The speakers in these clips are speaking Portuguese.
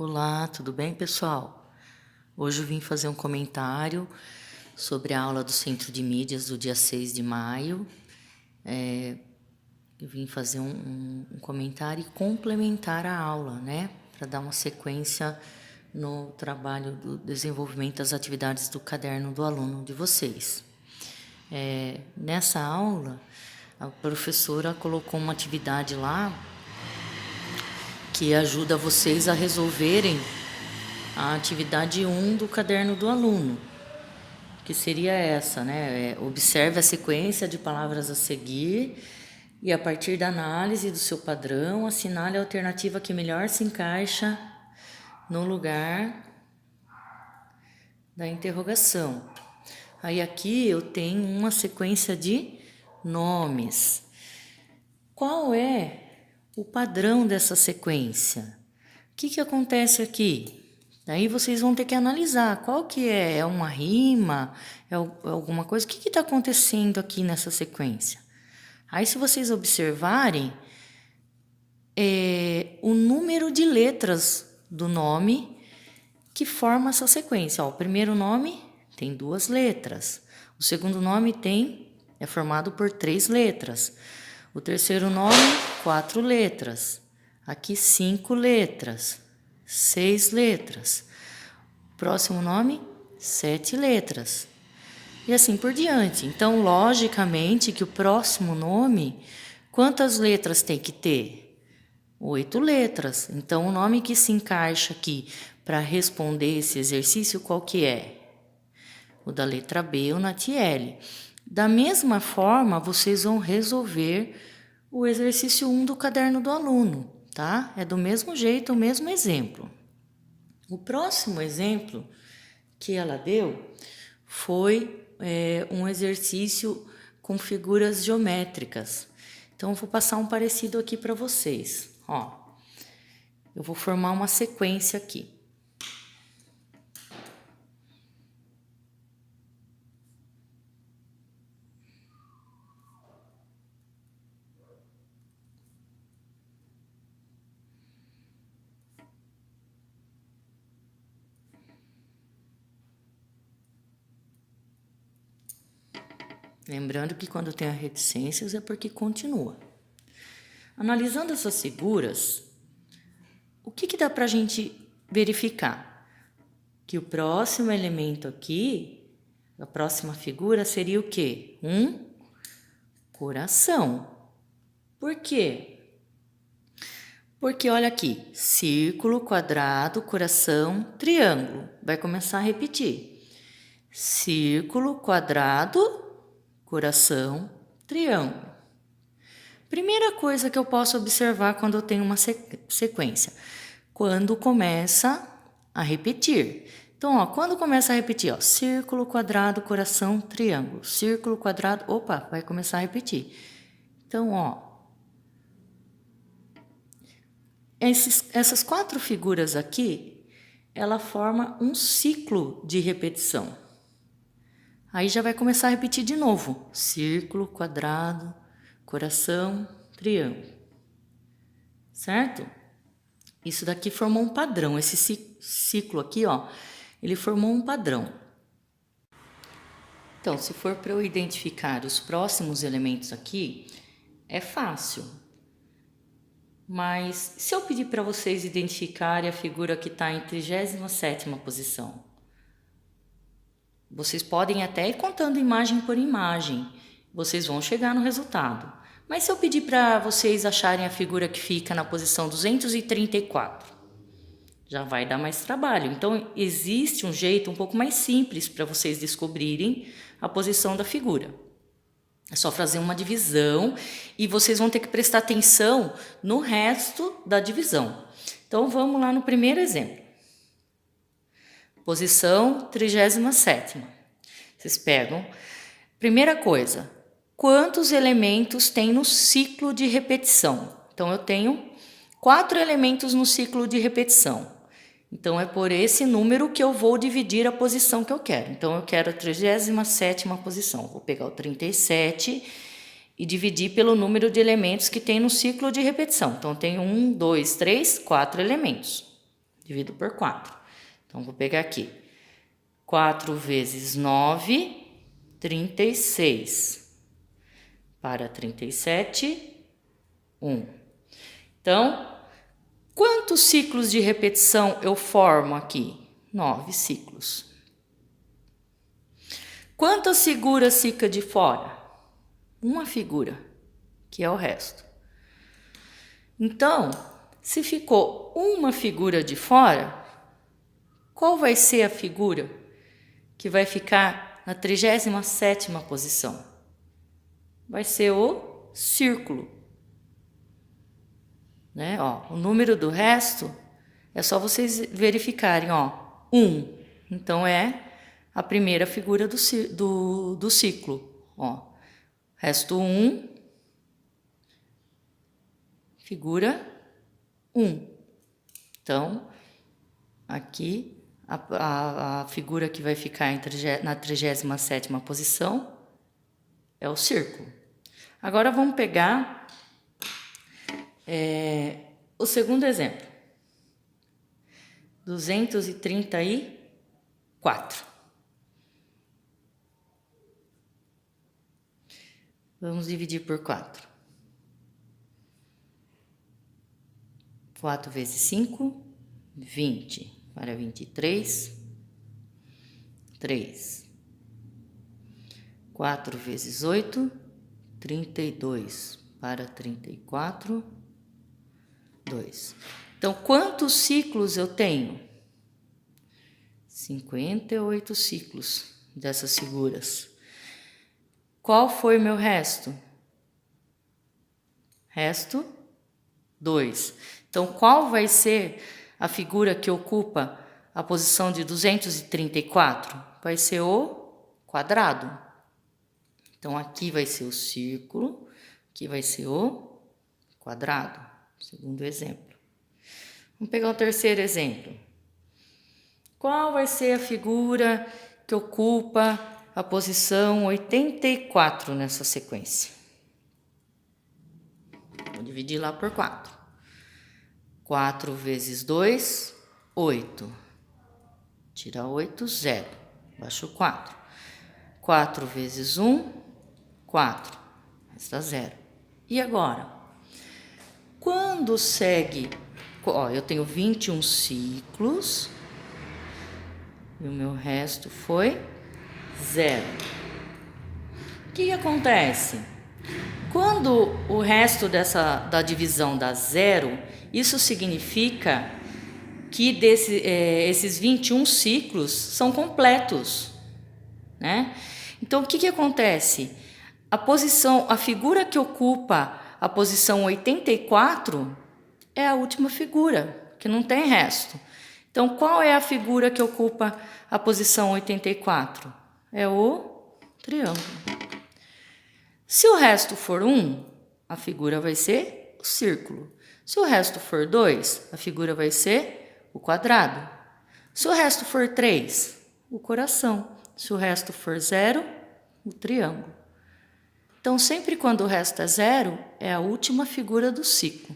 Olá, tudo bem, pessoal? Hoje eu vim fazer um comentário sobre a aula do Centro de Mídias do dia 6 de maio. Eu vim fazer um comentário e complementar a aula, né? Para dar uma sequência no trabalho do desenvolvimento das atividades do caderno do aluno de vocês. Nessa aula, a professora colocou uma atividade lá que ajuda vocês a resolverem a atividade 1 do caderno do aluno, que seria essa, né? Observe a sequência de palavras a seguir e, a partir da análise do seu padrão, assinale a alternativa que melhor se encaixa no lugar da interrogação. Aí aqui eu tenho uma sequência de nomes. Qual é o padrão dessa sequência? O que acontece aqui? Daí vocês vão ter que analisar qual que é. É uma rima? É alguma coisa? O que está acontecendo aqui nessa sequência? Aí, se vocês observarem, o número de letras do nome que forma essa sequência. Ó, o primeiro nome tem 2 letras. O segundo nome é formado por 3 letras. O terceiro nome, 4 letras. Aqui, 5 letras. 6 letras. Próximo nome, 7 letras. E assim por diante. Então, logicamente, que o próximo nome, quantas letras tem que ter? 8 letras. Então, o nome que se encaixa aqui para responder esse exercício, qual que é? O da letra B, o Natiele. Da mesma forma, vocês vão resolver o exercício 1 do caderno do aluno, tá? É do mesmo jeito, o mesmo exemplo. O próximo exemplo que ela deu foi um exercício com figuras geométricas. Então, eu vou passar um parecido aqui para vocês. Ó, eu vou formar uma sequência aqui. Lembrando que quando tem reticências é porque continua. Analisando essas figuras, o que dá para a gente verificar? Que o próximo elemento aqui, a próxima figura seria o quê? Um coração. Por quê? Porque olha aqui, círculo, quadrado, coração, triângulo. Vai começar a repetir. Círculo, quadrado, coração, triângulo. Primeira coisa que eu posso observar quando eu tenho uma sequência, quando começa a repetir. Então, ó, quando começa a repetir, ó, círculo, quadrado, coração, triângulo, círculo, quadrado, opa, vai começar a repetir. Então, ó, essas 4 figuras aqui, ela forma um ciclo de repetição. Aí já vai começar a repetir de novo. Círculo, quadrado, coração, triângulo. Certo? Isso daqui formou um padrão. Esse ciclo aqui, ó, ele formou um padrão. Então, se for para eu identificar os próximos elementos aqui, é fácil. Mas se eu pedir para vocês identificarem a figura que está em 37ª posição, vocês podem até ir contando imagem por imagem, vocês vão chegar no resultado. Mas se eu pedir para vocês acharem a figura que fica na posição 234, já vai dar mais trabalho. Então, existe um jeito um pouco mais simples para vocês descobrirem a posição da figura. É só fazer uma divisão e vocês vão ter que prestar atenção no resto da divisão. Então, vamos lá no primeiro exemplo. Posição 37ª. Vocês pegam. Primeira coisa, quantos elementos tem no ciclo de repetição? Então, eu tenho 4 elementos no ciclo de repetição. Então, é por esse número que eu vou dividir a posição que eu quero. Então, eu quero a 37ª posição. Vou pegar o 37 e dividir pelo número de elementos que tem no ciclo de repetição. Então, eu tenho 1, 2, 3, 4 elementos. divido por 4. Então, vou pegar aqui. 4 vezes 9, 36. Para 37, 1. Então, quantos ciclos de repetição eu formo aqui? 9 ciclos. Quantas figuras fica de fora? Uma figura, que é o resto. Então, se ficou uma figura de fora, qual vai ser a figura que vai ficar na 37ª posição? Vai ser o círculo. Né? Ó, o número do resto é só vocês verificarem. Ó, 1. Então, é a primeira figura do ciclo. Ó, resto 1, figura 1. Então, aqui, a figura que vai ficar na 37ª posição é o círculo. Agora, vamos pegar o segundo exemplo. 234. Vamos dividir por 4. 4 vezes 5, 20. Para 23, 3. 4 vezes 8, 32. Para 34, 2. Então, quantos ciclos eu tenho? 58 ciclos dessas figuras. Qual foi o meu resto? Resto 2. Então, qual vai ser a figura que ocupa a posição de 234? Vai ser o quadrado. Então, aqui vai ser o círculo, aqui vai ser o quadrado. Segundo exemplo. Vamos pegar o terceiro exemplo. Qual vai ser a figura que ocupa a posição 84 nessa sequência? Vou dividir lá por 4. 4 vezes 2, 8. Tira 8, 0. Baixa o 4. 4 vezes 1, 4. Resta 0. E agora? Quando segue... Ó, eu tenho 21 ciclos. E o meu resto foi 0. O que acontece? Quando o resto da divisão dá 0, isso significa que esses 21 ciclos são completos, né? Então, o que acontece? A figura que ocupa a posição 84 é a última figura, que não tem resto. Então, qual é a figura que ocupa a posição 84? É o triângulo. Se o resto for 1, a figura vai ser o círculo. Se o resto for 2, a figura vai ser o quadrado. Se o resto for 3, o coração. Se o resto for 0, o triângulo. Então, sempre quando o resto é 0, é a última figura do ciclo.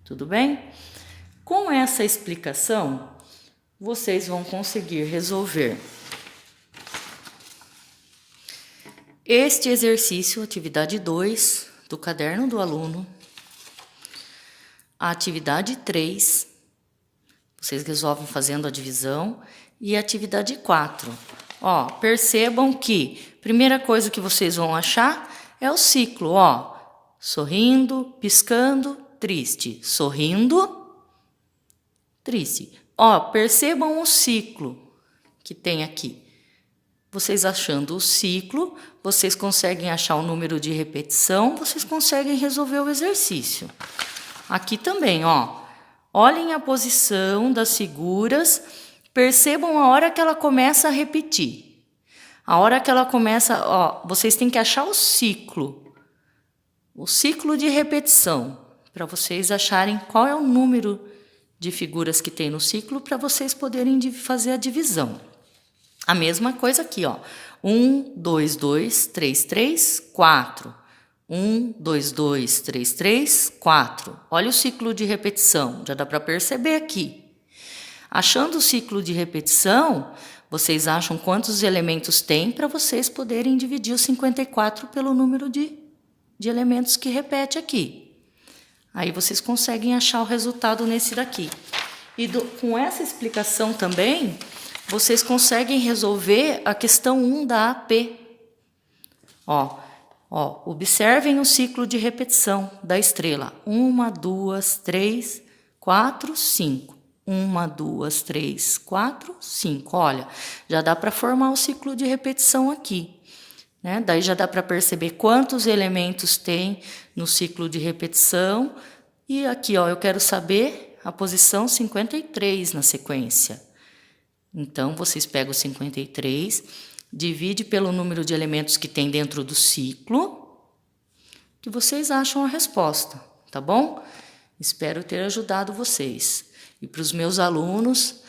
Tudo bem? Com essa explicação, vocês vão conseguir resolver este exercício, atividade 2, do caderno do aluno. A atividade 3, vocês resolvem fazendo a divisão. E a atividade 4. Ó, percebam que a primeira coisa que vocês vão achar é o ciclo. Ó, sorrindo, piscando, triste. Sorrindo, triste. Ó, percebam o ciclo que tem aqui. Vocês achando o ciclo, vocês conseguem achar o número de repetição, vocês conseguem resolver o exercício. Aqui também, ó. Olhem a posição das figuras, percebam a hora que ela começa a repetir. A hora que ela começa, ó, vocês têm que achar o ciclo de repetição, para vocês acharem qual é o número de figuras que tem no ciclo, para vocês poderem fazer a divisão. A mesma coisa aqui, ó. 1, 2, 2, 3, 3, 4. 1, 2, 2, 3, 3, 4. Olha o ciclo de repetição, já dá para perceber aqui. Achando o ciclo de repetição, vocês acham quantos elementos tem para vocês poderem dividir os 54 pelo número de elementos que repete aqui. Aí vocês conseguem achar o resultado nesse daqui. E com essa explicação também, vocês conseguem resolver a questão 1 da AP. Observem o ciclo de repetição da estrela. 1, 2, 3, 4, 5. 1, 2, 3, 4, 5. Olha, já dá para formar o ciclo de repetição aqui, né? Daí já dá para perceber quantos elementos tem no ciclo de repetição. E aqui, eu quero saber a posição 53 na sequência. Então, vocês pegam o 53, divide pelo número de elementos que tem dentro do ciclo, que vocês acham a resposta, tá bom? Espero ter ajudado vocês. E para os meus alunos,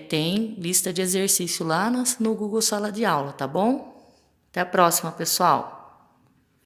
tem lista de exercício lá no Google Sala de Aula, tá bom? Até a próxima, pessoal!